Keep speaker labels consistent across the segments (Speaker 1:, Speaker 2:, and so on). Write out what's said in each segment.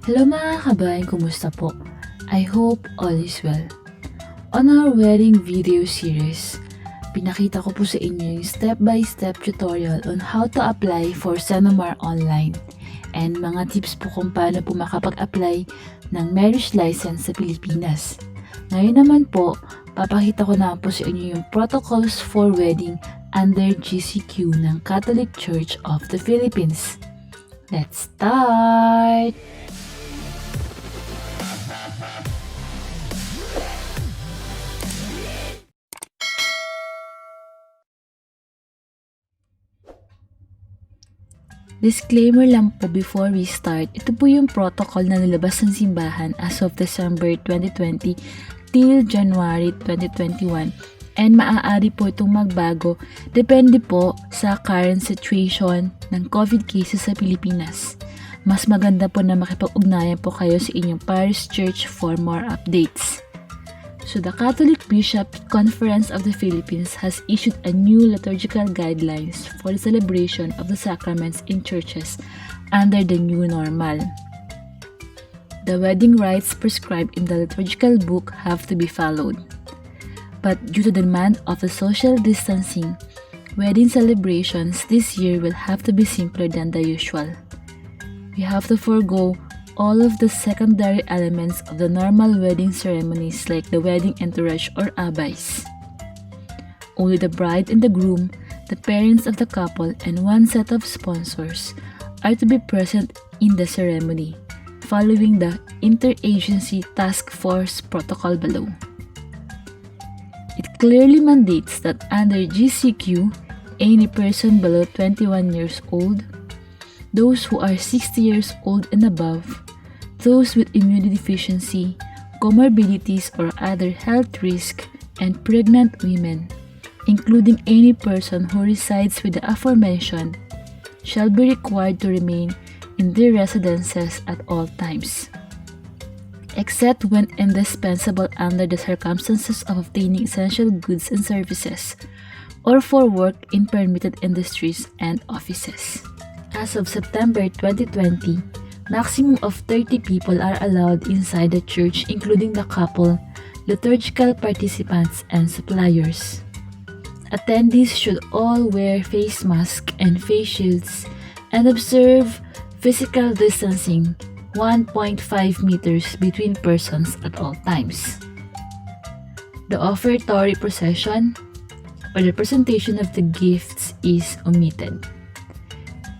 Speaker 1: Hello mga kabayan, kumusta po? I hope all is well. On our wedding video series, pinakita ko po sa inyo yung step-by-step tutorial on how to apply for Senomar online and mga tips po kung paano po makapag-apply ng marriage license sa Pilipinas. Ngayon naman po, papakita ko na po sa inyo yung protocols for wedding under GCQ ng Catholic Church of the Philippines. Let's start! Disclaimer lang po before we start, ito po yung protocol na nilabas ng simbahan as of December 2020 till January 2021 and maaari po itong magbago depende po sa current situation ng COVID cases sa Pilipinas. Mas maganda po na makipag-ugnayan po kayo sa inyong parish church for more updates. So the Catholic Bishop Conference of the Philippines has issued a new liturgical guidelines for the celebration of the sacraments in churches under the new normal. The wedding rites prescribed in the liturgical book have to be followed. But due to the demand of the social distancing, wedding celebrations this year will have to be simpler than the usual. We have to forego all of the secondary elements of the normal wedding ceremonies like the wedding entourage or abays. Only the bride and the groom, the parents of the couple, and one set of sponsors are to be present in the ceremony, following the Interagency Task Force protocol below. It clearly mandates that under GCQ, any person below 21 years old, those who are 60 years old and above, those with immunity deficiency, comorbidities or other health risk, and pregnant women, including any person who resides with the aforementioned, shall be required to remain in their residences at all times, except when indispensable under the circumstances of obtaining essential goods and services, or for work in permitted industries and offices. As of September 2020, maximum of 30 people are allowed inside the church, including the couple, liturgical participants, and suppliers. Attendees should all wear face masks and face shields and observe physical distancing 1.5 meters between persons at all times. The offertory procession or the presentation of the gifts is omitted.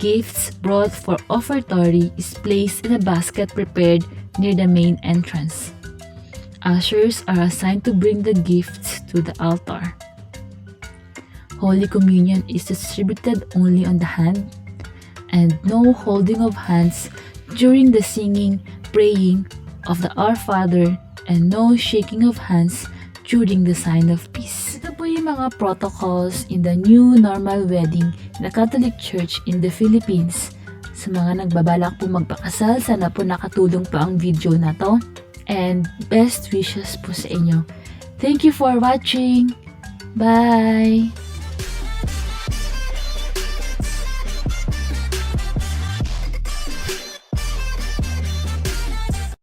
Speaker 1: Gifts brought for offertory is placed in a basket prepared near the main entrance. Ushers are assigned to bring the gifts to the altar. Holy Communion is distributed only on the hand, and no holding of hands during the singing, praying of the Our Father, and no shaking of hands during the sign of peace. Ito po yung mga protocols in the new normal wedding in the Catholic Church in the Philippines. Sa mga nagbabalak po magpakasal, sana po nakatulong po ang video na to. And best wishes po sa inyo. Thank you for watching. Bye!